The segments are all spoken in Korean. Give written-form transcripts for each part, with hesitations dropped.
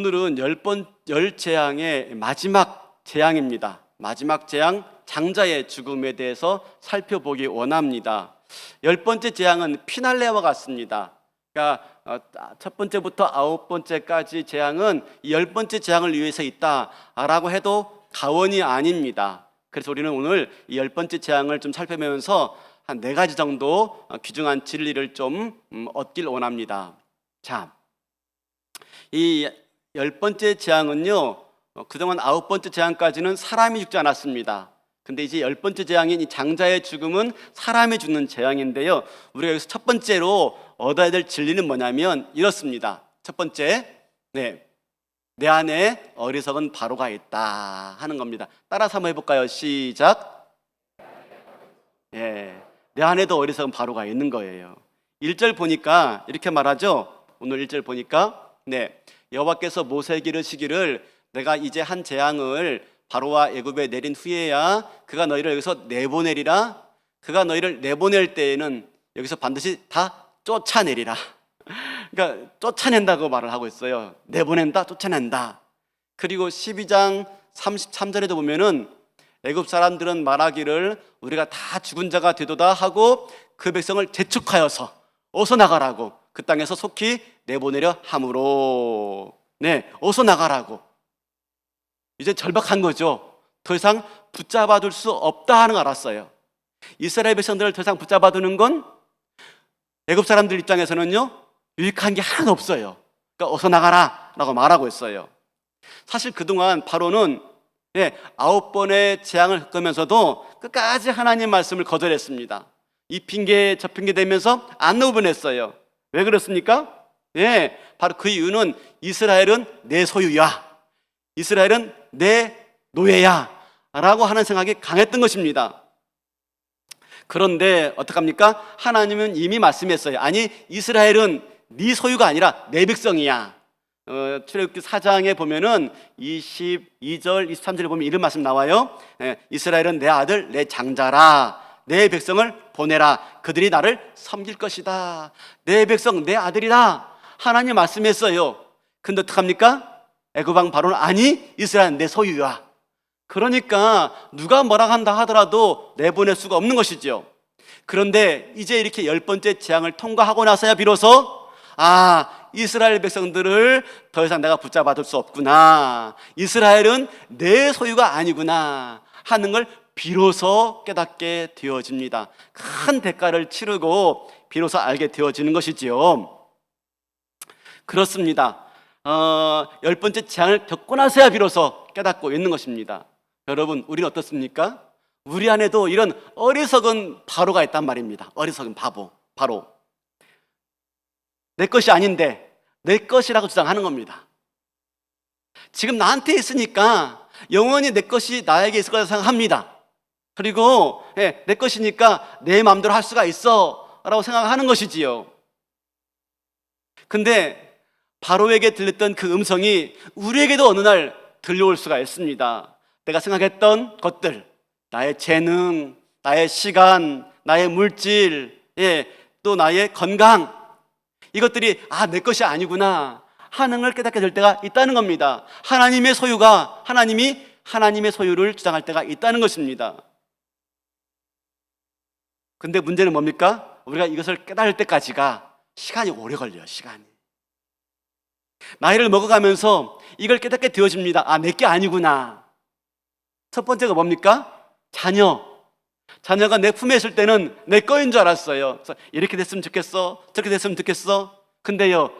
오늘은 열 재앙의 마지막 재앙입니다. 마지막 재앙, 장자의 죽음에 대해서 살펴보기 원합니다. 10번째 재앙은 피날레와 같습니다. 그러니까 첫 번째부터 9번째까지 재앙은 이 10번째 재앙을 위해서 있다라고 해도 과언이 아닙니다. 그래서 우리는 오늘 이 10번째 재앙을 좀 살펴보면서 한 4가지 정도 귀중한 진리를 좀 얻길 원합니다. 자, 이 10번째 재앙은요, 그동안 9번째 재앙까지는 사람이 죽지 않았습니다. 근데 이제 10번째 재앙인 이 장자의 죽음은 사람이 죽는 재앙인데요, 우리가 여기서 첫 번째로 얻어야 될 진리는 뭐냐면 이렇습니다. 첫 번째, 내 안에 어리석은 바로가 있다 하는 겁니다. 따라서 한번 해볼까요? 시작. 내 안에도 어리석은 바로가 있는 거예요. 1절 보니까 이렇게 말하죠. 오늘 1절 보니까 여호와께서 모세에게 이르시기를 내가 이제 한 재앙을 바로와 애굽에 내린 후에야 그가 너희를 여기서 내보내리라. 그가 너희를 내보낼 때에는 여기서 반드시 다 쫓아내리라. 그러니까 쫓아낸다고 말을 하고 있어요. 내보낸다, 쫓아낸다. 그리고 12장 33절에도 보면은 애굽 사람들은 말하기를 우리가 다 죽은 자가 되도다 하고 그 백성을 재촉하여서 어서 나가라고 그 땅에서 속히 내보내려 함으로 어서 나가라고. 이제 절박한 거죠. 더 이상 붙잡아둘 수 없다 하는 걸 알았어요. 이스라엘 백성들을 더 이상 붙잡아두는 건 애굽 사람들 입장에서는요, 유익한 게 하나도 없어요. 그러니까 어서 나가라 라고 말하고 있어요. 사실 그동안 바로는 9번의 재앙을 겪으면서도 끝까지 하나님 말씀을 거절했습니다. 이 핑계 저 핑계 대면서 안 내보냈어요. 왜 그렇습니까? 바로 그 이유는 이스라엘은 내 소유야, 이스라엘은 내 노예야 라고 하는 생각이 강했던 것입니다. 그런데 어떡합니까? 하나님은 이미 말씀했어요. 아니, 이스라엘은 네 소유가 아니라 내 백성이야. 출애굽기 4장에 보면은 22절, 23절에 보면 이런 말씀 나와요. 이스라엘은 내 아들, 내 장자라. 내 백성을 보내라. 그들이 나를 섬길 것이다. 내 백성, 내 아들이다. 하나님 말씀했어요. 근데 어떡합니까? 애굽 왕 바로는 아니, 이스라엘은 내 소유야. 그러니까 누가 뭐라 한다 하더라도 내보낼 수가 없는 것이죠. 그런데 이제 이렇게 10번째 재앙을 통과하고 나서야 비로소 이스라엘 백성들을 더 이상 내가 붙잡아둘 수 없구나, 이스라엘은 내 소유가 아니구나 하는 걸 비로소 깨닫게 되어집니다. 큰 대가를 치르고 비로소 알게 되어지는 것이지요. 그렇습니다. 10번째 재앙을 겪고 나서야 비로소 깨닫고 있는 것입니다. 여러분, 우리는 어떻습니까? 우리 안에도 이런 어리석은 바로가 있단 말입니다. 어리석은 바로. 내 것이 아닌데 내 것이라고 주장하는 겁니다. 지금 나한테 있으니까 영원히 내 것이 나에게 있을 거라고 생각합니다. 그리고 내 것이니까 내 마음대로 할 수가 있어 라고 생각하는 것이지요. 근데 바로에게 들렸던 그 음성이 우리에게도 어느 날 들려올 수가 있습니다. 내가 생각했던 것들, 나의 재능, 나의 시간, 나의 물질, 또 나의 건강, 이것들이 내 것이 아니구나 하는 걸 깨닫게 될 때가 있다는 겁니다. 하나님의 소유가, 하나님이 하나님의 소유를 주장할 때가 있다는 것입니다. 근데 문제는 뭡니까? 우리가 이것을 깨달을 때까지가 시간이 오래 걸려요. 시간이. 나이를 먹어가면서 이걸 깨닫게 되어집니다. 내게 아니구나. 첫 번째가 뭡니까? 자녀가 내 품에 있을 때는 내 거인 줄 알았어요. 그래서 이렇게 됐으면 좋겠어, 저렇게 됐으면 좋겠어. 근데요,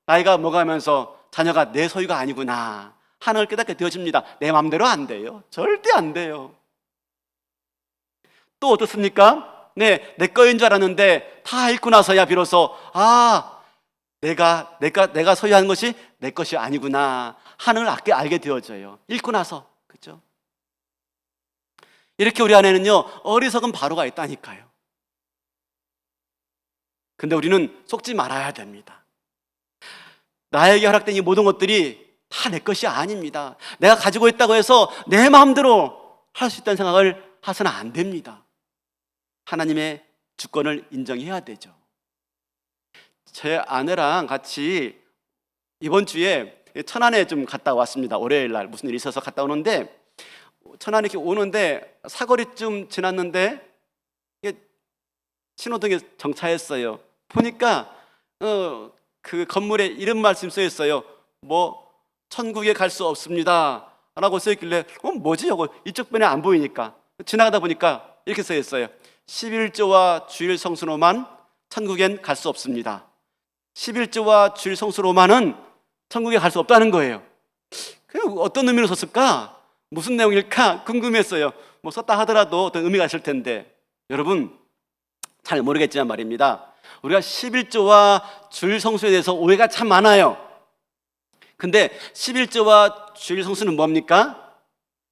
나이가 먹어가면서 자녀가 내 소유가 아니구나 하는 걸 깨닫게 되어집니다. 내 마음대로 안 돼요. 절대 안 돼요. 또 어떻습니까? 내 거인 줄 알았는데 다 잃고 나서야 비로소 내가 소유하는 것이 내 것이 아니구나 하는 걸 알게 되어져요. 잃고 나서. 그렇죠? 이렇게 우리 안에는요, 어리석은 바로가 있다니까요. 근데 우리는 속지 말아야 됩니다. 나에게 허락된 이 모든 것들이 다 내 것이 아닙니다. 내가 가지고 있다고 해서 내 마음대로 할 수 있다는 생각을 해서는 안 됩니다. 하나님의 주권을 인정해야 되죠. 제 아내랑 같이 이번 주에 천안에 좀 갔다 왔습니다. 월요일 날 무슨 일이 있어서 갔다 오는데 천안에 이렇게 오는데 사거리쯤 지났는데 이게 신호등에 정차했어요. 보니까 그 건물에 이런 말씀 써 있어요. 뭐 천국에 갈 수 없습니다 라고 써 있길래 뭐지 이거 이쪽 변에 안 보이니까 지나가다 보니까 이렇게 써 있어요. 11조와 주일 성수로만 천국엔 갈 수 없습니다. 11조와 주일 성수로만은 천국에 갈 수 없다는 거예요. 어떤 의미로 썼을까? 무슨 내용일까? 궁금했어요. 뭐 썼다 하더라도 어떤 의미가 있을 텐데 여러분 잘 모르겠지만 말입니다. 우리가 11조와 주일 성수에 대해서 오해가 참 많아요. 근데 11조와 주일 성수는 뭡니까?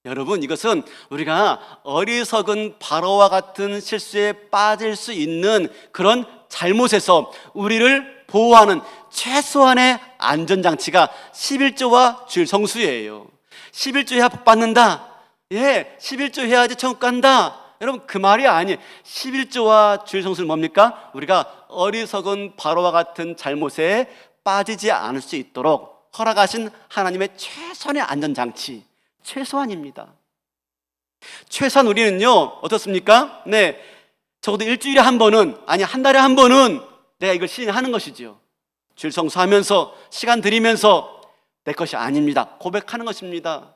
여러분 이것은 우리가 어리석은 바로와 같은 실수에 빠질 수 있는 그런 잘못에서 우리를 보호하는 최소한의 안전장치가 11조와 주일 성수예요. 11조 해야 복 받는다. 11조 해야지 천국 간다. 여러분 그 말이 아니에요. 11조와 주일 성수는 뭡니까? 우리가 어리석은 바로와 같은 잘못에 빠지지 않을 수 있도록 허락하신 하나님의 최선의 안전장치, 최소한입니다. 최소한 우리는요 어떻습니까? 적어도 일주일에 한 번은, 아니 한 달에 한 번은 내가 이걸 시인하는 것이죠. 주일 성수하면서 시간 들이면서 내 것이 아닙니다 고백하는 것입니다.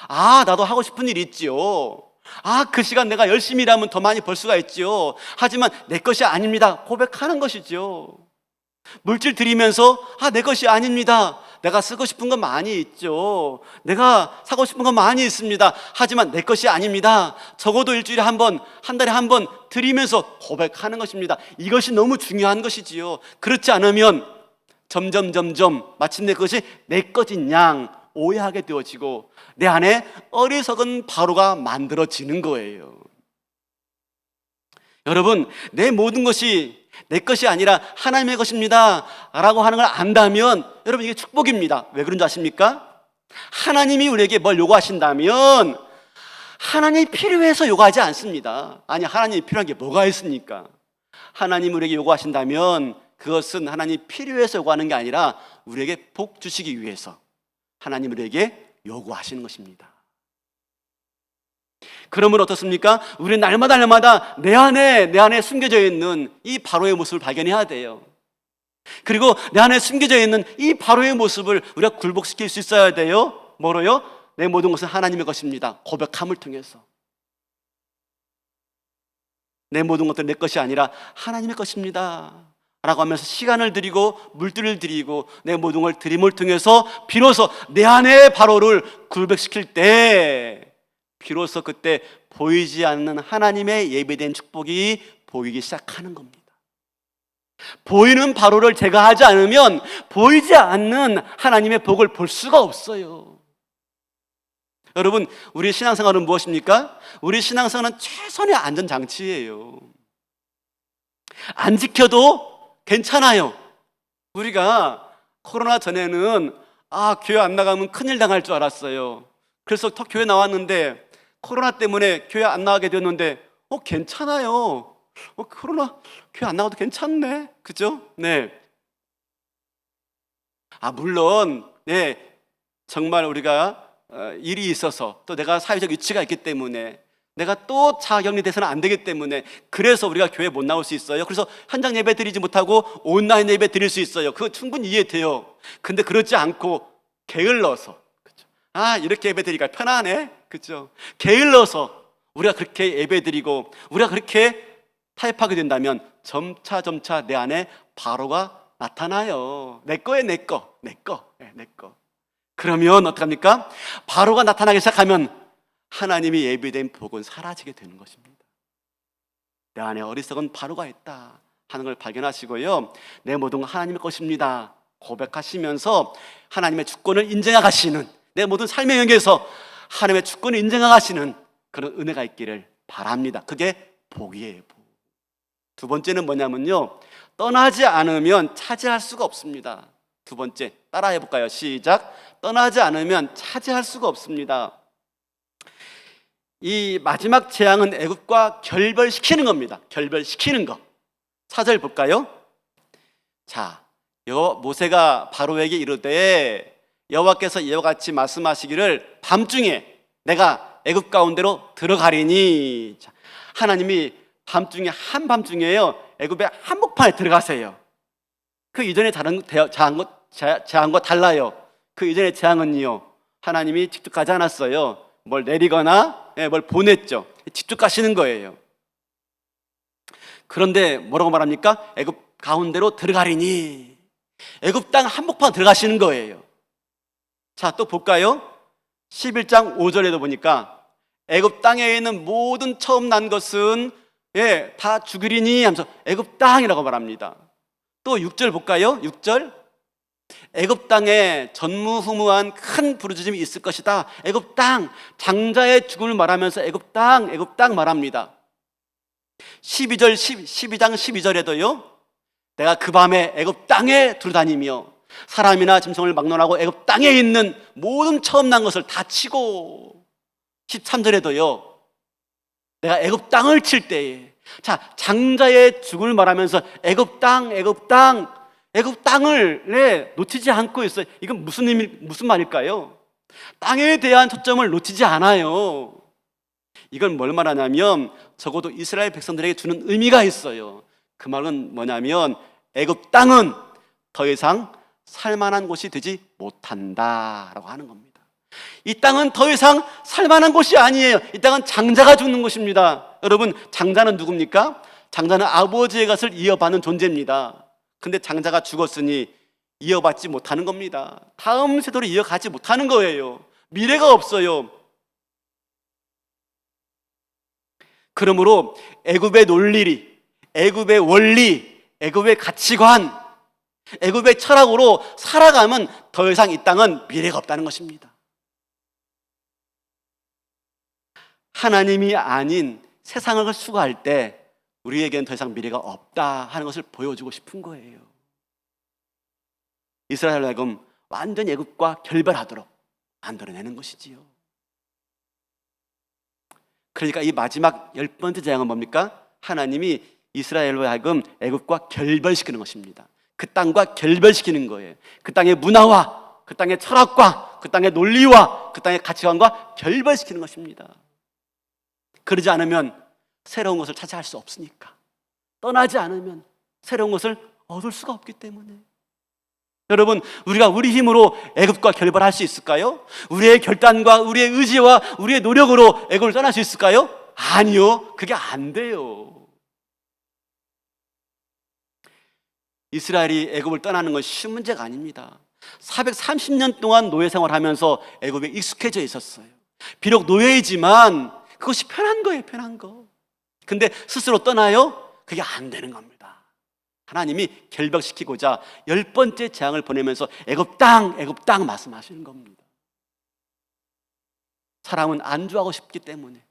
나도 하고 싶은 일이 있지요. 그 시간 내가 열심히 일하면 더 많이 벌 수가 있지요. 하지만 내 것이 아닙니다 고백하는 것이죠. 물질 들이면서 내 것이 아닙니다. 내가 쓰고 싶은 건 많이 있죠. 내가 사고 싶은 건 많이 있습니다. 하지만 내 것이 아닙니다. 적어도 일주일에 한 번, 한 달에 한 번 드리면서 고백하는 것입니다. 이것이 너무 중요한 것이지요. 그렇지 않으면 점점 마침내 그것이 내 것인 양 오해하게 되어지고 내 안에 어리석은 바로가 만들어지는 거예요. 여러분 내 모든 것이 내 것이 아니라 하나님의 것입니다 라고 하는 걸 안다면 여러분 이게 축복입니다. 왜 그런지 아십니까? 하나님이 우리에게 뭘 요구하신다면 하나님이 필요해서 요구하지 않습니다. 아니 하나님이 필요한 게 뭐가 있습니까? 하나님 우리에게 요구하신다면 그것은 하나님이 필요해서 요구하는 게 아니라 우리에게 복 주시기 위해서 하나님 우리에게 요구하시는 것입니다. 그러면 어떻습니까? 우리는 날마다 내 안에 숨겨져 있는 이 바로의 모습을 발견해야 돼요. 그리고 내 안에 숨겨져 있는 이 바로의 모습을 우리가 굴복시킬 수 있어야 돼요. 뭐로요? 내 모든 것은 하나님의 것입니다 고백함을 통해서. 내 모든 것들은 내 것이 아니라 하나님의 것입니다 라고 하면서 시간을 드리고 물질을 드리고 내 모든 걸 드림을 통해서 비로소 내 안에 바로를 굴복시킬 때 비로소 그때 보이지 않는 하나님의 예비된 축복이 보이기 시작하는 겁니다. 보이는 바로를 제가 하지 않으면 보이지 않는 하나님의 복을 볼 수가 없어요. 여러분 우리 신앙생활은 무엇입니까? 우리 신앙생활은 최선의 안전장치예요. 안 지켜도 괜찮아요. 우리가 코로나 전에는 교회 안 나가면 큰일 당할 줄 알았어요. 그래서 교회 나왔는데 코로나 때문에 교회 안 나가게 되었는데 괜찮아요. 코로나 교회 안 나가도 괜찮네. 그죠? 물론 정말 우리가 일이 있어서 또 내가 사회적 위치가 있기 때문에 내가 또 자가격리돼서는 안 되기 때문에 그래서 우리가 교회 못 나올 수 있어요. 그래서 현장 예배 드리지 못하고 온라인 예배 드릴 수 있어요. 그거 충분히 이해돼요. 근데 그렇지 않고 게을러서 이렇게 예배 드리니까 편하네. 그죠? 게을러서 우리가 그렇게 예배 드리고 우리가 그렇게 타협하게 된다면 점차 내 안에 바로가 나타나요. 내 거에 내 거. 그러면 어떡합니까? 바로가 나타나기 시작하면 하나님이 예비된 복은 사라지게 되는 것입니다. 내 안에 어리석은 바로가 있다 하는 걸 발견하시고요. 내 모든 건 하나님의 것입니다 고백하시면서 하나님의 주권을 인정하시는, 내 모든 삶의 영역에서 하나님의 주권을 인정하시는 그런 은혜가 있기를 바랍니다. 그게 복이에요. 복. 두 번째는 뭐냐면요, 떠나지 않으면 차지할 수가 없습니다. 두 번째 따라해 볼까요? 시작. 떠나지 않으면 차지할 수가 없습니다. 이 마지막 재앙은 애굽과 결별시키는 겁니다. 결별시키는 거. 4절 볼까요? 자, 모세가 바로에게 이르되 여호와께서 이와 같이 말씀하시기를 밤중에 내가 애굽 가운데로 들어가리니. 자, 하나님이 밤중에 한밤중에요 애굽의 한복판에 들어가세요. 그 이전에 다른 재앙과 달라요. 그 이전의 재앙은요 하나님이 직접 가지 않았어요. 뭘 내리거나 뭘 보냈죠. 직접 가시는 거예요. 그런데 뭐라고 말합니까? 애굽 가운데로 들어가리니. 애굽 땅 한복판 들어가시는 거예요. 자, 또 볼까요? 11장 5절에도 보니까 애굽 땅에 있는 모든 처음 난 것은 다 죽으리니 하면서 애굽 땅이라고 말합니다. 또 6절 볼까요? 6절 애굽 땅에 전무후무한 큰 부르짖음이 있을 것이다. 애굽 땅, 장자의 죽음을 말하면서 애굽 땅 말합니다. 12장 12절에도요 내가 그 밤에 애굽 땅에 두루다니며 사람이나 짐승을 막론하고 애굽 땅에 있는 모든 처음 난 것을 다 치고. 13절에도요 내가 애굽 땅을 칠 때에. 자, 장자의 죽음을 말하면서 애굽 땅을 놓치지 않고 있어요. 이건 무슨 말일까요? 땅에 대한 초점을 놓치지 않아요. 이건 뭘 말하냐면 적어도 이스라엘 백성들에게 주는 의미가 있어요. 그 말은 뭐냐면 애굽 땅은 더 이상 살만한 곳이 되지 못한다라고 하는 겁니다. 이 땅은 더 이상 살만한 곳이 아니에요. 이 땅은 장자가 죽는 곳입니다. 여러분, 장자는 누굽니까? 장자는 아버지의 것을 이어받는 존재입니다. 근데 장자가 죽었으니 이어받지 못하는 겁니다. 다음 세대로 이어가지 못하는 거예요. 미래가 없어요. 그러므로 애굽의 논리, 애굽의 원리, 애굽의 가치관, 애굽의 철학으로 살아가면 더 이상 이 땅은 미래가 없다는 것입니다. 하나님이 아닌 세상을 수고할 때 우리에게는 더 이상 미래가 없다 하는 것을 보여주고 싶은 거예요. 이스라엘로 하여금 완전 애굽과 결별하도록 만들어내는 것이지요. 그러니까 이 마지막 10번째 재앙은 뭡니까? 하나님이 이스라엘로 하여금 애굽과 결별시키는 것입니다. 그 땅과 결별시키는 거예요. 그 땅의 문화와 그 땅의 철학과 그 땅의 논리와 그 땅의 가치관과 결별시키는 것입니다. 그러지 않으면 새로운 것을 차지할 수 없으니까. 떠나지 않으면 새로운 것을 얻을 수가 없기 때문에. 여러분, 우리가 우리 힘으로 애굽과 결별할 수 있을까요? 우리의 결단과 우리의 의지와 우리의 노력으로 애굽을 떠날 수 있을까요? 아니요, 그게 안 돼요. 이스라엘이 애굽을 떠나는 건 쉬운 문제가 아닙니다. 430년 동안 노예 생활하면서 애굽에 익숙해져 있었어요. 비록 노예이지만 그것이 편한 거예요, 편한 거. 근데 스스로 떠나요? 그게 안 되는 겁니다. 하나님이 결벽시키고자 10번째 재앙을 보내면서 애굽 땅 말씀하시는 겁니다. 사람은 안주하고 싶기 때문에.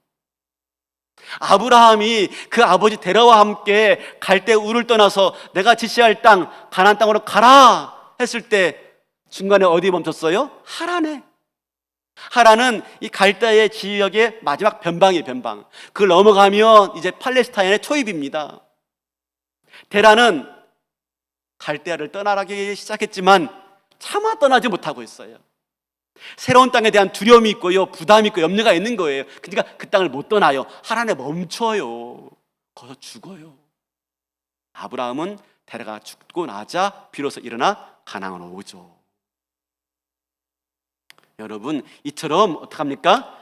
아브라함이 그 아버지 데라와 함께 갈대 우를 떠나서 내가 지시할 땅 가나안 땅으로 가라 했을 때 중간에 어디 멈췄어요? 하란에. 하란은 이 갈대의 지역의 마지막 변방이에요, 변방. 그걸 넘어가면 이제 팔레스타인의 초입입니다. 데라는 갈대아를 떠나기 시작했지만 차마 떠나지 못하고 있어요. 새로운 땅에 대한 두려움이 있고요, 부담이 있고 염려가 있는 거예요. 그러니까 그 땅을 못 떠나요. 하란에 멈춰요. 거기서 죽어요. 아브라함은 데라가 죽고 나자 비로소 일어나 가나안으로 오죠. 여러분, 이처럼 어떡합니까?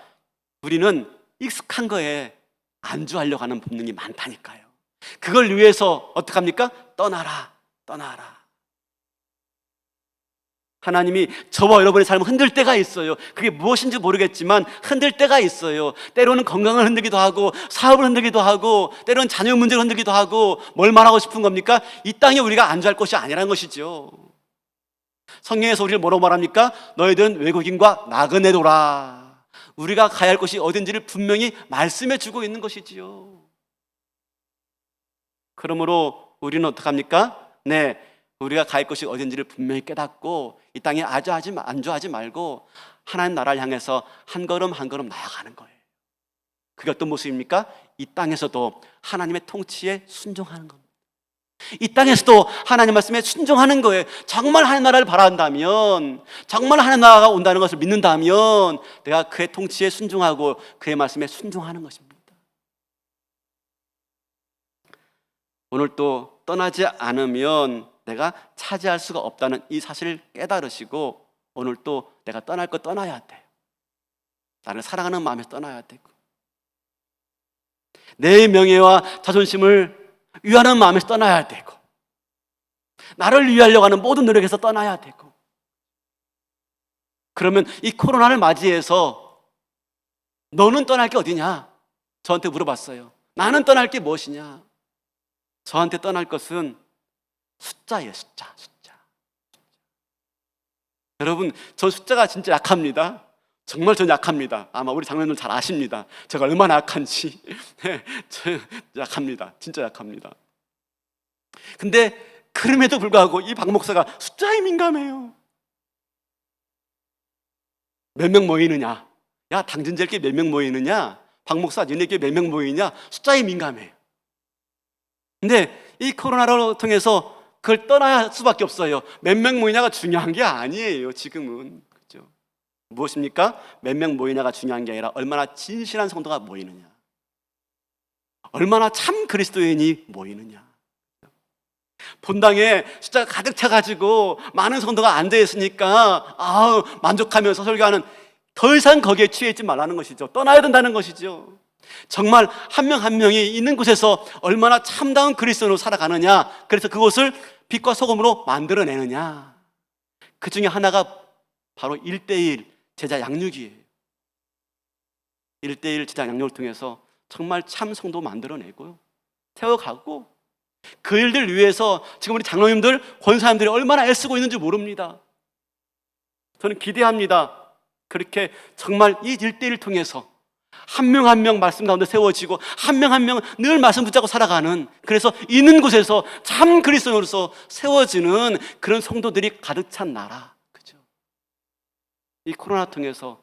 우리는 익숙한 거에 안주하려고 하는 본능이 많다니까요. 그걸 위해서 어떡합니까? 떠나라. 하나님이 저와 여러분의 삶을 흔들 때가 있어요. 그게 무엇인지 모르겠지만 흔들 때가 있어요. 때로는 건강을 흔들기도 하고 사업을 흔들기도 하고 때로는 자녀 문제를 흔들기도 하고. 뭘 말하고 싶은 겁니까? 이 땅에 우리가 안주할 것이 아니라는 것이죠. 성경에서 우리를 뭐라고 말합니까? 너희들은 외국인과 나그네도라. 우리가 가야 할 곳이 어딘지를 분명히 말씀해 주고 있는 것이지요. 그러므로 우리는 어떡합니까? 우리가 갈 곳이 어딘지를 분명히 깨닫고 이 땅에 안주하지 말고 하나님 나라를 향해서 한 걸음 한 걸음 나아가는 거예요. 그게 어떤 모습입니까? 이 땅에서도 하나님의 통치에 순종하는 겁니다. 이 땅에서도 하나님 말씀에 순종하는 거예요. 정말 하나님 나라를 바란다면, 정말 하나님 나라가 온다는 것을 믿는다면 내가 그의 통치에 순종하고 그의 말씀에 순종하는 것입니다. 오늘 또 떠나지 않으면 내가 차지할 수가 없다는 이 사실을 깨달으시고 오늘 또 내가 떠날 거 떠나야 돼요. 나를 사랑하는 마음에서 떠나야 되고 내 명예와 자존심을 위하는 마음에서 떠나야 되고 나를 위하려고 하는 모든 노력에서 떠나야 되고 그러면 이 코로나를 맞이해서 너는 떠날 게 어디냐? 저한테 물어봤어요. 나는 떠날 게 무엇이냐? 저한테 떠날 것은 숫자예요. 숫자. 여러분, 저 숫자가 진짜 약합니다. 정말 전 약합니다. 아마 우리 장로님들 잘 아십니다. 제가 얼마나 약한지. 저 약합니다. 진짜 약합니다. 근데 그럼에도 불구하고 이 박 목사가 숫자에 민감해요. 몇 명 모이느냐? 야, 당진제께 몇 명 모이느냐? 박 목사, 너네께 몇 명 모이냐? 숫자에 민감해요. 근데 이 코로나를 통해서 그걸 떠날 수밖에 없어요. 몇 명 모이냐가 중요한 게 아니에요. 지금은. 그렇죠? 무엇입니까? 몇 명 모이냐가 중요한 게 아니라 얼마나 진실한 성도가 모이느냐, 얼마나 참 그리스도인이 모이느냐. 본당에 숫자가 가득 차가지고 많은 성도가 앉아있으니까 만족하면서 설교하는, 더 이상 거기에 취해 있지 말라는 것이죠. 떠나야 된다는 것이죠. 정말 한 명 한 명이 있는 곳에서 얼마나 참다운 그리스도인으로 살아가느냐, 그래서 그것을 빛과 소금으로 만들어내느냐, 그 중에 하나가 바로 1:1 제자 양육이에요. 1:1 제자 양육을 통해서 정말 참 성도 만들어내고요, 세워가고, 그 일들 위해서 지금 우리 장로님들, 권사님들이 얼마나 애쓰고 있는지 모릅니다. 저는 기대합니다. 그렇게 정말 이 1:1을 통해서 한 명 한 명 말씀 가운데 세워지고 한 명 한 명 늘 말씀 붙잡고 살아가는, 그래서 있는 곳에서 참 그리스도인으로서 세워지는 그런 성도들이 가득 찬 나라. 그죠? 이 코로나 통해서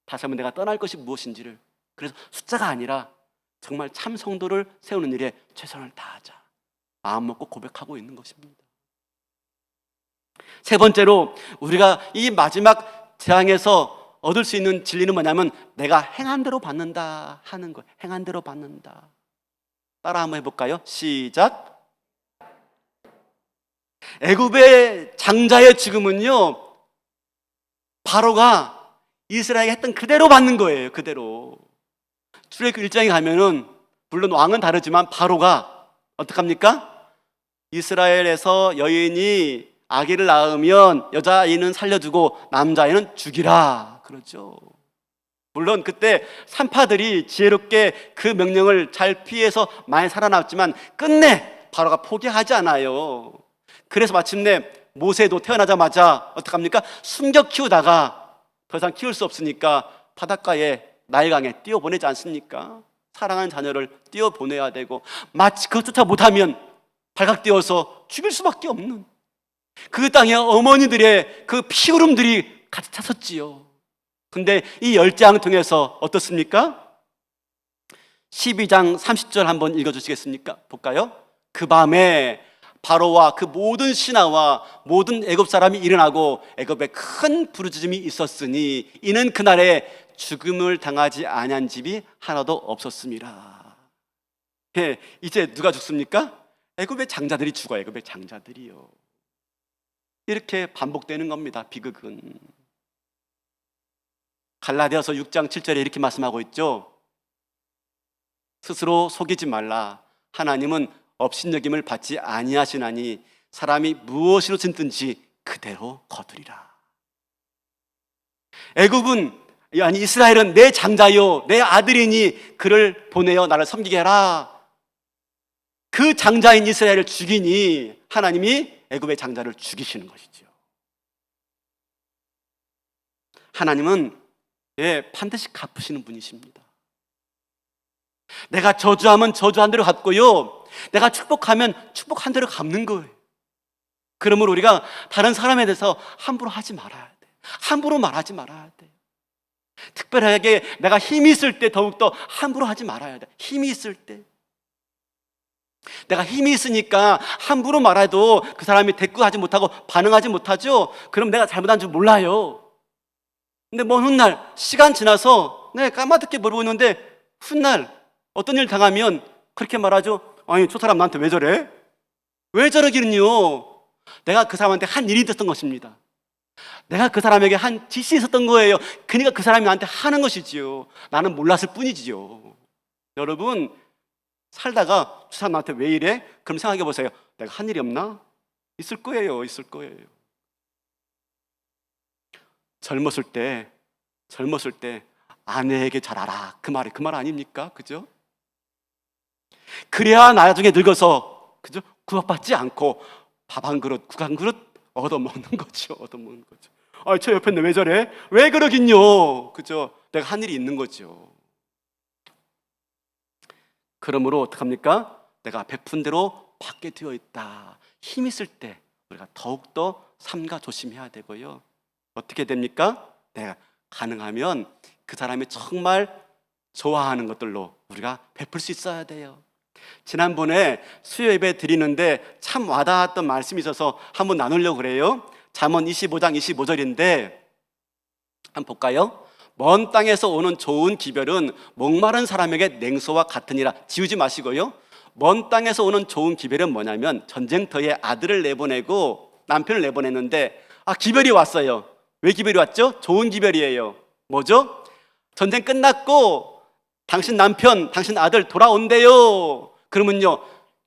다시 한번 내가 떠날 것이 무엇인지를, 그래서 숫자가 아니라 정말 참 성도를 세우는 일에 최선을 다하자, 마음 먹고 고백하고 있는 것입니다. 세 번째로 우리가 이 마지막 재앙에서 얻을 수 있는 진리는 뭐냐면 내가 행한 대로 받는다 하는 거예요. 행한 대로 받는다. 따라 한번 해볼까요? 시작. 애굽의 장자의 죽음은요, 바로가 이스라엘에게 했던 그대로 받는 거예요. 그대로. 출애굽 1장에 가면은 물론 왕은 다르지만 바로가 어떡합니까? 이스라엘에서 여인이 아기를 낳으면 여자아이는 살려주고 남자아이는 죽이라 그러죠. 물론 그때 산파들이 지혜롭게 그 명령을 잘 피해서 많이 살아남았지만 끝내 바로가 포기하지 않아요. 그래서 마침내 모세도 태어나자마자 어떡합니까? 숨겨 키우다가 더 이상 키울 수 없으니까 바닷가에 나일강에 띄워보내지 않습니까? 사랑하는 자녀를 띄워보내야 되고, 마치 그것조차 못하면 발각되어서 죽일 수밖에 없는, 그 땅의 어머니들의 그 피울음들이 가득 찼었지요. 근데 이 열재앙을 통해서 어떻습니까? 12장 30절 한번 읽어주시겠습니까? 볼까요? 그 밤에 바로와 그 모든 신하와 모든 애굽 사람이 일어나고 애굽에 큰 부르짖음이 있었으니 이는 그날에 죽음을 당하지 아니한 집이 하나도 없었습니다. 이제 누가 죽습니까? 애굽의 장자들이 죽어요. 애굽의 장자들이요. 이렇게 반복되는 겁니다. 비극은. 갈라디아서 6장 7절에 이렇게 말씀하고 있죠. 스스로 속이지 말라. 하나님은 업신여김을 받지 아니하시나니 사람이 무엇으로 짓든지 그대로 거두리라. 애굽은, 아니 이스라엘은 내 장자요 내 아들이니 그를 보내어 나를 섬기게 하라. 그 장자인 이스라엘을 죽이니 하나님이 애굽의 장자를 죽이시는 것이죠. 하나님은 반드시 갚으시는 분이십니다. 내가 저주하면 저주한 대로 갚고요, 내가 축복하면 축복한 대로 갚는 거예요. 그러므로 우리가 다른 사람에 대해서 함부로 하지 말아야 돼. 함부로 말하지 말아야 돼. 특별하게 내가 힘이 있을 때 더욱더 함부로 하지 말아야 돼. 힘이 있을 때. 내가 힘이 있으니까 함부로 말해도 그 사람이 대꾸하지 못하고 반응하지 못하죠. 그럼 내가 잘못한 줄 몰라요. 근데 먼 훗날 시간 지나서 까마득히 모르고 있는데 훗날 어떤 일 당하면 그렇게 말하죠. 아니, 저 사람 나한테 왜 저래? 왜 저러기는요? 내가 그 사람한테 한 일이 있었던 것입니다. 내가 그 사람에게 한 짓이 있었던 거예요. 그러니까 그 사람이 나한테 하는 것이지요. 나는 몰랐을 뿐이지요. 여러분, 살다가 저 사람 나한테 왜 이래? 그럼 생각해 보세요. 내가 한 일이 없나? 있을 거예요. 있을 거예요. 젊었을 때 아내에게 잘하라. 그 말 아닙니까? 그죠? 그래야 나중에 늙어서, 그죠? 구박받지 않고 밥 한 그릇, 국 한 그릇 얻어먹는 거죠. 얻어먹는 거죠. 아, 저 옆에 있는 왜 저래? 왜 그러긴요? 그죠? 내가 한 일이 있는 거죠. 그러므로 어떡합니까? 내가 베푼 대로 받게 되어 있다. 힘 있을 때 우리가 더욱더 삼가 조심해야 되고요. 어떻게 됩니까? 내가 가능하면 그 사람이 정말 좋아하는 것들로 우리가 베풀 수 있어야 돼요. 지난번에 수요 예배 드리는데 참 와닿았던 말씀이 있어서 한번 나누려고 그래요. 잠언 25장 25절인데 한번 볼까요? 먼 땅에서 오는 좋은 기별은 목마른 사람에게 냉소와 같으니라. 지우지 마시고요. 먼 땅에서 오는 좋은 기별은 뭐냐면 전쟁터에 아들을 내보내고 남편을 내보냈는데 기별이 왔어요. 왜 기별이 왔죠? 좋은 기별이에요. 뭐죠? 전쟁 끝났고 당신 남편, 당신 아들 돌아온대요. 그러면요,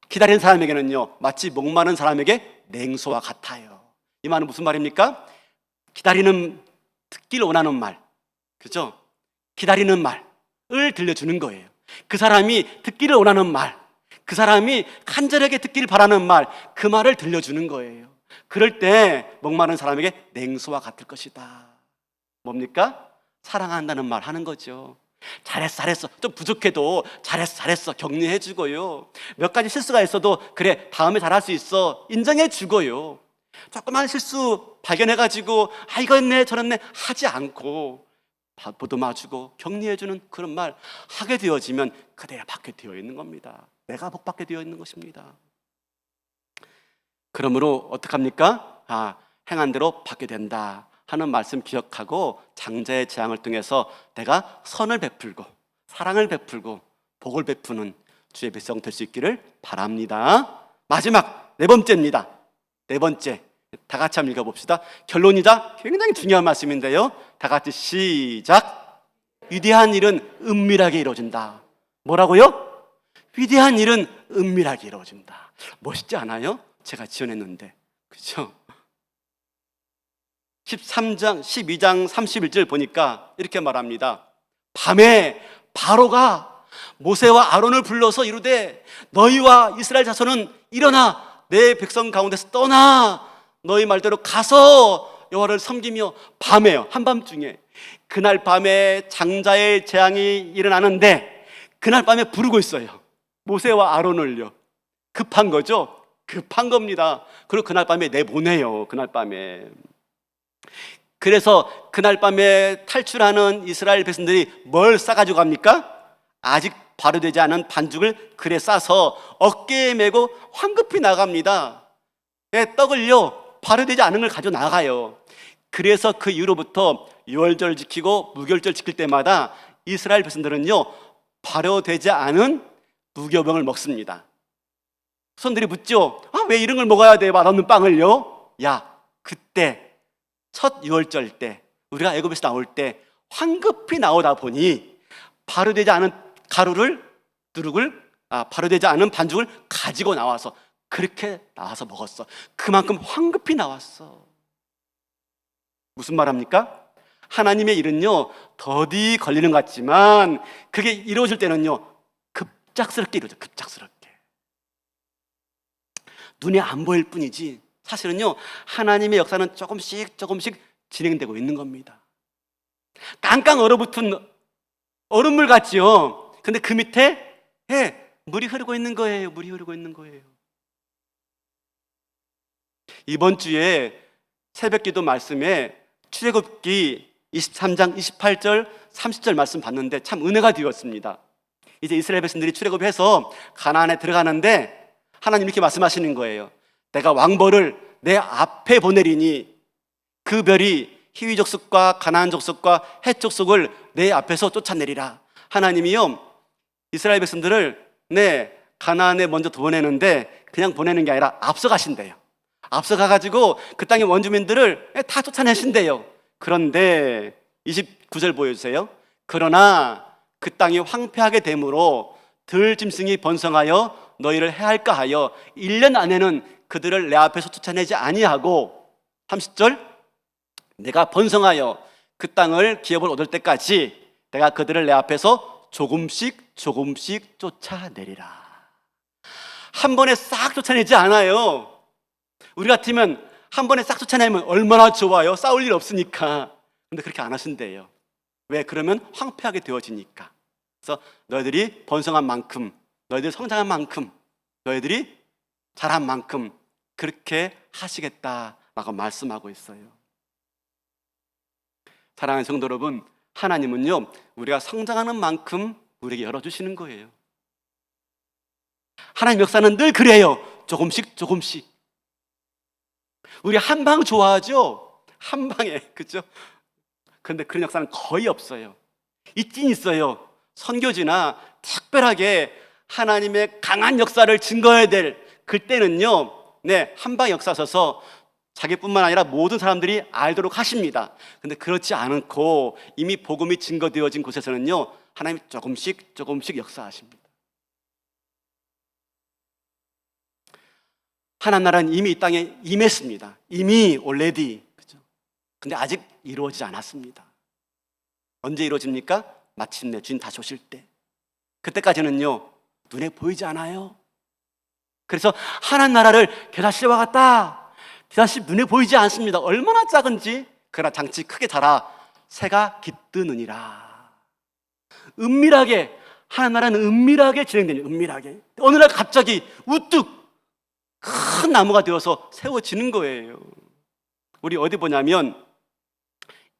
기다리는 사람에게는요 마치 목마른 사람에게 냉소와 같아요. 이 말은 무슨 말입니까? 듣기를 원하는 말, 그죠? 기다리는 말을 들려주는 거예요. 그 사람이 듣기를 원하는 말, 그 사람이 간절하게 듣기를 바라는 말, 그 말을 들려주는 거예요. 그럴 때 목마른 사람에게 냉소와 같을 것이다. 뭡니까? 사랑한다는 말 하는 거죠. 잘했어. 좀 부족해도 잘했어. 격려해주고요. 몇 가지 실수가 있어도 그래, 다음에 잘할 수 있어. 인정해주고요. 조그만 실수 발견해가지고 이거 했네 저런 네 하지 않고 보듬어주고 격려해주는 그런 말 하게 되어지면 그대가 받게 되어 있는 겁니다. 내가 복받게 되어 있는 것입니다. 그러므로 어떡합니까? 행한 대로 받게 된다 하는 말씀 기억하고 장자의 재앙을 통해서 내가 선을 베풀고 사랑을 베풀고 복을 베푸는 주의 백성 될 수 있기를 바랍니다. 마지막 네 번째입니다. 네 번째, 다 같이 한번 읽어봅시다. 결론이자 굉장히 중요한 말씀인데요, 다 같이 시작. 위대한 일은 은밀하게 이루어진다. 뭐라고요? 위대한 일은 은밀하게 이루어진다. 멋있지 않아요? 제가 지어냈는데, 그렇죠? 12장 31절 보니까 이렇게 말합니다. 밤에 바로가 모세와 아론을 불러서 이르되 너희와 이스라엘 자손은 일어나 내 백성 가운데서 떠나 너희 말대로 가서 여호와를 섬기며 밤에요, 한밤중에 그날 밤에 장자의 재앙이 일어나는데 그날 밤에 부르고 있어요. 모세와 아론을요. 급한 거죠. 급한 겁니다. 그리고 그날 밤에 내보내요. 그날 밤에. 그래서 그날 밤에 탈출하는 이스라엘 백성들이 뭘 싸가지고 갑니까? 아직 발효되지 않은 반죽을 그래 싸서 어깨에 메고 황급히 나갑니다. 떡을요 발효되지 않은 걸 가져 나가요. 그래서 그 이후로부터 유월절 지키고 무교절 지킬 때마다 이스라엘 백성들은요 발효되지 않은 무교병을 먹습니다. 손들이 묻죠. 왜 이런 걸 먹어야 돼? 맛없는 빵을요? 그때 첫 유월절 때 우리가 애굽에서 나올 때 황급히 나오다 보니 발효되지 않은 누룩을 발효되지 않은 반죽을 가지고 나와서 그렇게 나와서 먹었어. 그만큼 황급히 나왔어. 무슨 말합니까? 하나님의 일은요 더디 걸리는 것 같지만 그게 이루어질 때는요 급작스럽게 이루어져. 급작스럽게 눈에 안 보일 뿐이지 사실은요 하나님의 역사는 조금씩 진행되고 있는 겁니다. 깡깡 얼어붙은 얼음물 같지요. 근데 그 밑에 물이 흐르고 있는 거예요. 물이 흐르고 있는 거예요. 이번 주에 새벽기도 말씀에 출애굽기 23장 28절 30절 말씀 봤는데 참 은혜가 되었습니다. 이제 이스라엘 백성들이 출애굽해서 가나안에 들어가는데 하나님 이렇게 말씀하시는 거예요. 내가 왕벌을 내 앞에 보내리니 그 별이 히위 족속과 가나안 족속과 헷 족속을 내 앞에서 쫓아내리라. 하나님이요, 이스라엘 백성들을 가나안에 먼저 보내는데 그냥 보내는 게 아니라 앞서가신대요. 앞서가가지고 그 땅의 원주민들을 다 쫓아내신대요. 그런데 29절 보여주세요. 그러나 그 땅이 황폐하게 되므로 들짐승이 번성하여 너희를 해할까 하여 1년 안에는 그들을 내 앞에서 쫓아내지 아니하고 30절 내가 번성하여 그 땅을 기업을 얻을 때까지 내가 그들을 내 앞에서 조금씩 쫓아내리라. 한 번에 싹 쫓아내지 않아요. 우리 같으면 한 번에 싹 쫓아내면 얼마나 좋아요. 싸울 일 없으니까. 근데 그렇게 안 하신대요. 왜? 그러면 황폐하게 되어지니까. 그래서 너희들이 번성한 만큼, 너희들이 성장한 만큼, 너희들이 자란 만큼 그렇게 하시겠다라고 말씀하고 있어요. 사랑하는 성도 여러분, 하나님은요, 우리가 성장하는 만큼 우리에게 열어주시는 거예요. 하나님 역사는 늘 그래요. 조금씩. 우리 한 방 좋아하죠? 한 방에, 그죠? 그런데 그런 역사는 거의 없어요. 있긴 있어요. 선교지나 특별하게 하나님의 강한 역사를 증거해야 될 그때는요, 한 방 역사 서서 자기뿐만 아니라 모든 사람들이 알도록 하십니다. 근데 그렇지 않고 이미 복음이 증거되어진 곳에서는요, 하나님이 조금씩 역사하십니다. 하나님 나라는 이미 이 땅에 임했습니다. 이미 already. 그죠? 근데 아직 이루어지지 않았습니다. 언제 이루어집니까? 마침내 주님 다시 오실 때. 그때까지는요, 눈에 보이지 않아요. 그래서 하나님 나라를 겨자씨와 같다. 겨자씨 눈에 보이지 않습니다. 얼마나 작은지. 그러나 장치 크게 자라 새가 깃드느니라. 은밀하게, 하나님 나라는 은밀하게 진행되는, 은밀하게. 어느 날 갑자기 우뚝 큰 나무가 되어서 세워지는 거예요. 우리 어디 보냐면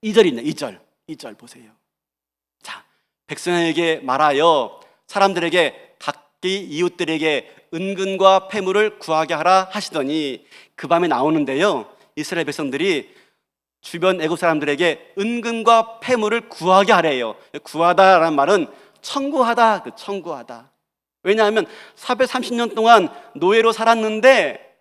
2절입니다. 2절 보세요. 자, 백성에게 말하여 사람들에게 각기 이웃들에게 은근과 폐물을 구하게 하라 하시더니 그 밤에 나오는데요, 이스라엘 백성들이 주변 애국 사람들에게 은근과 폐물을 구하게 하래요. 구하다라는 말은 청구하다, 청구하다. 왜냐하면 430년 동안 노예로 살았는데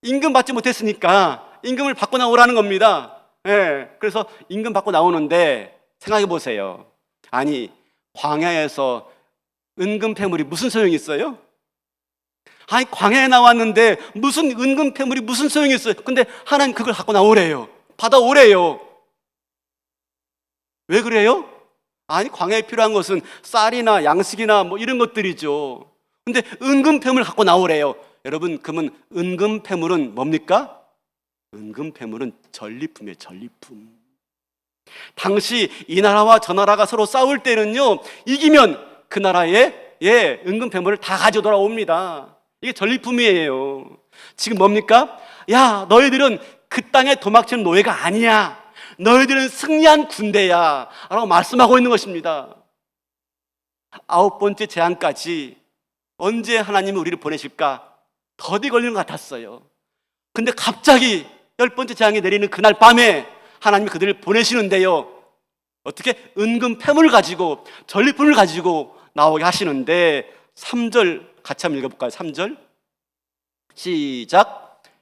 임금 받지 못했으니까 임금을 받고 나오라는 겁니다. 그래서 임금 받고 나오는데 생각해 보세요. 아니, 광야에서 은금 폐물이 무슨 소용이 있어요? 아니, 광야에 나왔는데 무슨 은금 폐물이 무슨 소용이 있어요? 근데 하나님 그걸 갖고 나오래요. 받아오래요. 왜 그래요? 아니, 광야에 필요한 것은 쌀이나 양식이나 뭐 이런 것들이죠. 근데 은금 폐물을 갖고 나오래요. 여러분, 그러면 은금 폐물은 뭡니까? 은금 폐물은 전리품이에요. 전리품. 당시 이 나라와 저 나라가 서로 싸울 때는요, 이기면 그 나라에 은금 폐물을 다 가져 돌아옵니다. 이게 전리품이에요. 지금 뭡니까? 야, 너희들은 그 땅에 도망치는 노예가 아니야. 너희들은 승리한 군대야 라고 말씀하고 있는 것입니다. 9번째 재앙까지 언제 하나님이 우리를 보내실까 더디 걸리는 것 같았어요. 근데 갑자기 10번째 재앙이 내리는 그날 밤에 하나님이 그들을 보내시는데요, 어떻게? 은금 폐물을 가지고 전리품을 가지고 나오게 하시는데 3절 같이 한번 읽어볼까요? 3절 시작.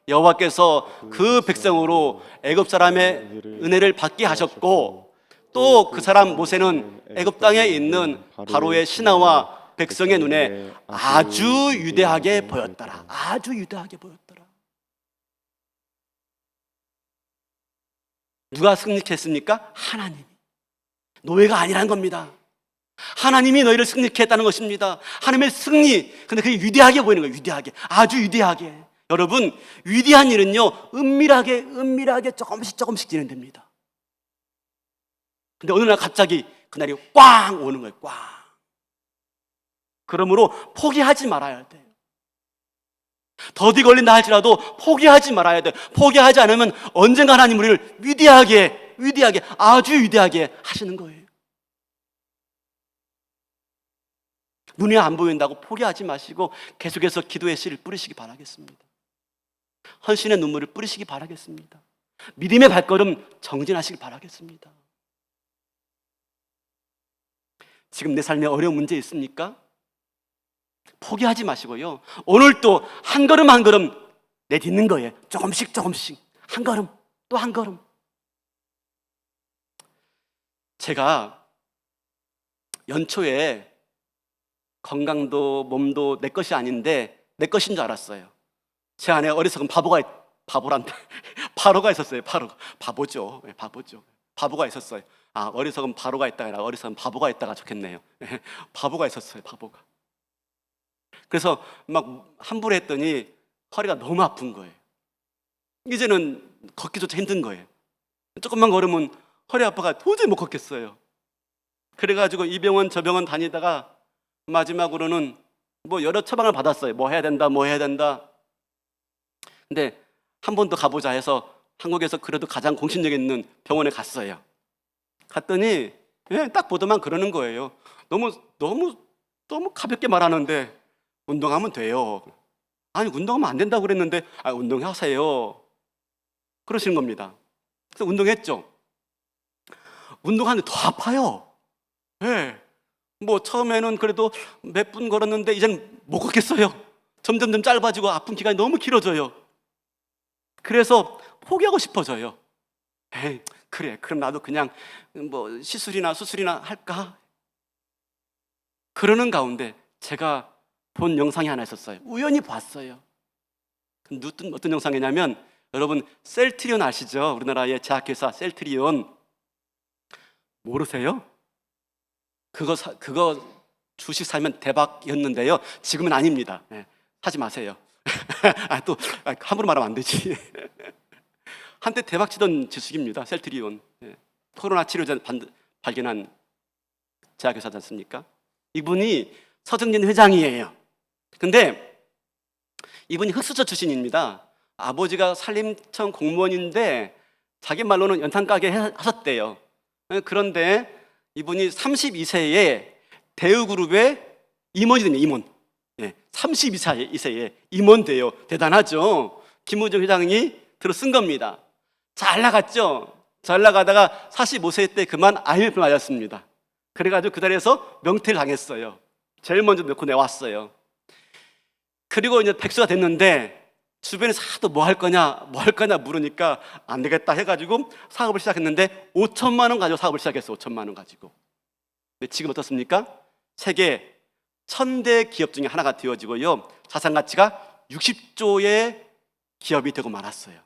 여호와께서 그 백성으로 애굽 사람의 은혜를 받게 하셨고 또 그 사람 모세는 애굽 땅에 있는 바로의 신하와 백성의 눈에 아주 위대하게 보였더라. 아주 위대하게 보였더라. 누가 승리케 했습니까? 하나님이. 노예가 아니라는 겁니다. 하나님이 너희를 승리케 했다는 것입니다. 하나님의 승리. 근데 그게 위대하게 보이는 거예요. 위대하게. 아주 위대하게. 여러분, 위대한 일은요, 은밀하게 조금씩 진행됩니다. 근데 어느 날 갑자기 그날이 꽝 오는 거예요. 꽝. 그러므로 포기하지 말아야 돼요. 더디 걸린다 할지라도 포기하지 말아야 돼요. 포기하지 않으면 언젠가 하나님 우리를 위대하게, 아주 위대하게 하시는 거예요. 눈에 안 보인다고 포기하지 마시고 계속해서 기도의 씨를 뿌리시기 바라겠습니다. 헌신의 눈물을 뿌리시기 바라겠습니다. 믿음의 발걸음 정진하시기 바라겠습니다. 지금 내 삶에 어려운 문제 있습니까? 포기하지 마시고요, 오늘 또 한 걸음 한 걸음 내딛는 거예요. 조금씩 조금씩, 한 걸음 또 한 걸음. 제가 연초에 건강도 몸도 내 것이 아닌데 내 것인 줄 알았어요. 제 안에 어리석은 바보란데 바로가 있었어요. 바보죠. 바보가 있었어요. 어리석은 바로가 있다가 아니라 어리석은 바보가 있다가 좋겠네요. 바보가 있었어요. 바보가. 그래서 막 함부로 했더니 허리가 너무 아픈 거예요. 이제는 걷기조차 힘든 거예요. 조금만 걸으면 허리 아파가 도저히 못 걷겠어요. 그래가지고 이 병원 저 병원 다니다가 마지막으로는 뭐 여러 처방을 받았어요. 뭐 해야 된다. 근데 한 번 더 가보자 해서 한국에서 그래도 가장 공신력 있는 병원에 갔어요. 갔더니 딱 보더만 그러는 거예요. 너무 가볍게 말하는데 운동하면 돼요. 아니, 운동하면 안 된다고 그랬는데 운동하세요. 그러시는 겁니다. 그래서 운동했죠. 운동하는데 더 아파요. 뭐 처음에는 그래도 몇 분 걸었는데 이제는 못 걷겠어요. 점점 짧아지고 아픈 기간이 너무 길어져요. 그래서 포기하고 싶어져요. 그래, 그럼 나도 그냥 뭐 시술이나 수술이나 할까? 그러는 가운데 제가 본 영상이 하나 있었어요. 우연히 봤어요. 어떤 영상이냐면, 여러분 셀트리온 아시죠? 우리나라의 제약회사 셀트리온. 모르세요? 그거 주식 사면 대박이었는데요. 지금은 아닙니다. 사지 마세요. 또 함부로 말하면 안 되지. 한때 대박치던 주식입니다. 셀트리온. 코로나 치료제 발견한 제약회사지 않습니까? 이분이 서정진 회장이에요. 근데 이분이 흑수저 출신입니다. 아버지가 산림청 공무원인데 자기 말로는 연탄가게 하셨대요. 그런데 이분이 32세에 대우그룹의 임원이 됩니다. 임원. 32세에 임원 돼요. 대단하죠. 김우중 회장이 들어 쓴 겁니다. 잘 나갔죠. 잘 나가다가 45세 때 그만 IMF 맞았습니다. 그래가지고 그 자리에서 명퇴를 당했어요. 제일 먼저 놓고 내왔어요. 그리고 이제 백수가 됐는데 주변에서 하도 뭐 할 거냐 물으니까 안 되겠다 해가지고 사업을 시작했는데 5천만 원 가지고 사업을 시작했어요. 5천만 원 가지고. 근데 지금 어떻습니까? 세계 1000대 기업 중에 하나가 되어지고요, 자산 가치가 60조의 기업이 되고 말았어요.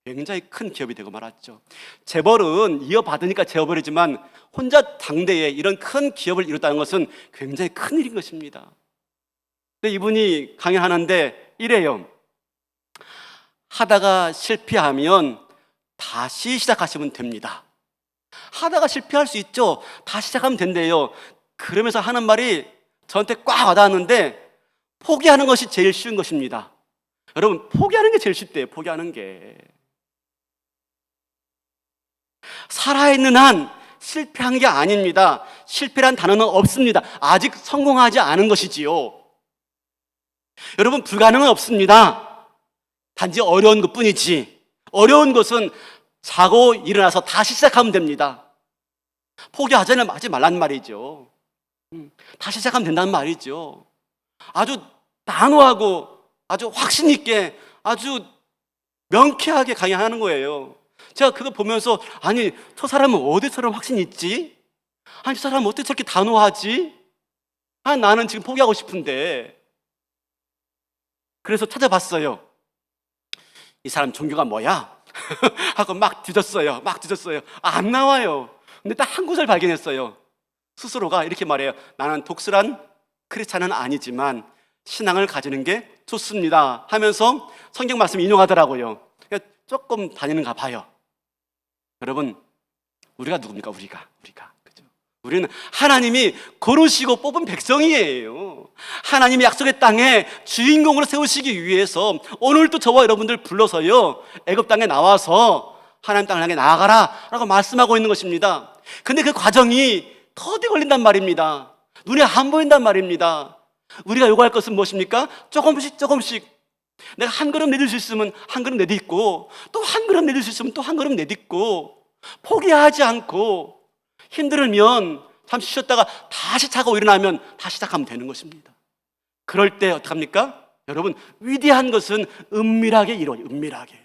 굉장히 큰 기업이 되고 말았죠. 재벌은 이어받으니까 재벌이지만 혼자 당대에 이런 큰 기업을 이뤘다는 것은 굉장히 큰 일인 것입니다. 근데 이분이 강연하는데 이래요. 하다가 실패하면 다시 시작하시면 됩니다. 하다가 실패할 수 있죠. 다시 시작하면 된대요. 그러면서 하는 말이 저한테 꽉 와닿았는데, 포기하는 것이 제일 쉬운 것입니다. 여러분, 포기하는 게 제일 쉽대요. 포기하는 게. 살아있는 한 실패한 게 아닙니다. 실패란 단어는 없습니다. 아직 성공하지 않은 것이지요. 여러분, 불가능은 없습니다. 단지 어려운 것뿐이지. 어려운 것은 자고 일어나서 다시 시작하면 됩니다. 포기하지 말란 말이죠. 다시 시작하면 된다는 말이죠. 아주 단호하고 아주 확신 있게 아주 명쾌하게 강연하는 거예요. 제가 그거 보면서, 아니, 저 사람은 어디서런 확신이 있지? 아니, 저 사람은 어떻게 저렇게 단호하지? 나는 지금 포기하고 싶은데. 그래서 찾아봤어요. 이 사람 종교가 뭐야? 하고 막 뒤졌어요. 안 나와요. 근데 딱 한 구절 발견했어요. 스스로가 이렇게 말해요. 나는 독실한 크리스찬은 아니지만 신앙을 가지는 게 좋습니다 하면서 성경 말씀 인용하더라고요. 그러니까 조금 다니는가 봐요. 여러분, 우리가 누굽니까? 우리가 그죠? 우리는 하나님이 고르시고 뽑은 백성이에요. 하나님이 약속의 땅에 주인공으로 세우시기 위해서 오늘도 저와 여러분들 불러서요, 애굽 땅에 나와서 하나님 땅을 향해 나아가라 라고 말씀하고 있는 것입니다. 근데 그 과정이 더디 걸린단 말입니다. 눈에 안 보인단 말입니다. 우리가 요구할 것은 무엇입니까? 조금씩 조금씩. 내가 한 걸음 내딜 수 있으면 한 걸음 내딛고, 또 한 걸음 내딜 수 있으면 또 한 걸음 내딛고, 포기하지 않고, 힘들면 잠시 쉬었다가 다시 자고 일어나면 다시 시작하면 되는 것입니다. 그럴 때 어떡합니까? 여러분, 위대한 것은 은밀하게 이루어요. 은밀하게.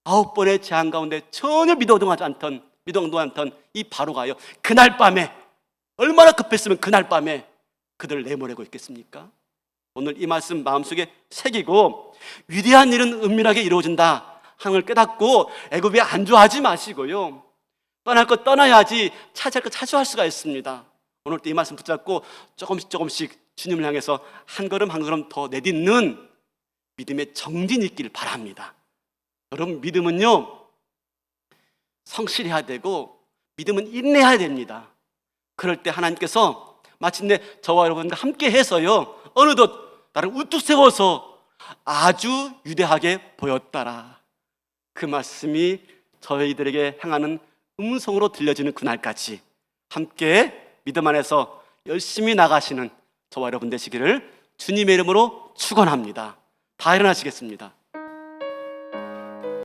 9번의 재앙 가운데 전혀 미동도 않던 이 바로가요, 그날 밤에, 얼마나 급했으면 그날 밤에 그들을 내보내고 있겠습니까? 오늘 이 말씀 마음속에 새기고, 위대한 일은 은밀하게 이루어진다 하는 걸 깨닫고 애굽에 안주하지 마시고요, 떠날 것 떠나야지 차지할 것 차지할 수가 있습니다. 오늘 또 이 말씀 붙잡고 조금씩 조금씩 주님을 향해서 한 걸음 한 걸음 더 내딛는 믿음의 정진이 있길 바랍니다. 여러분, 믿음은요, 성실해야 되고 믿음은 인내해야 됩니다. 그럴 때 하나님께서 마침내 저와 여러분과 함께 해서요, 어느덧 나를 우뚝 세워서 아주 위대하게 보였더라. 그 말씀이 저희들에게 향하는 음성으로 들려지는 그날까지 함께 믿음 안에서 열심히 나가시는 저와 여러분 되시기를 주님의 이름으로 축원합니다. 다 일어나시겠습니다.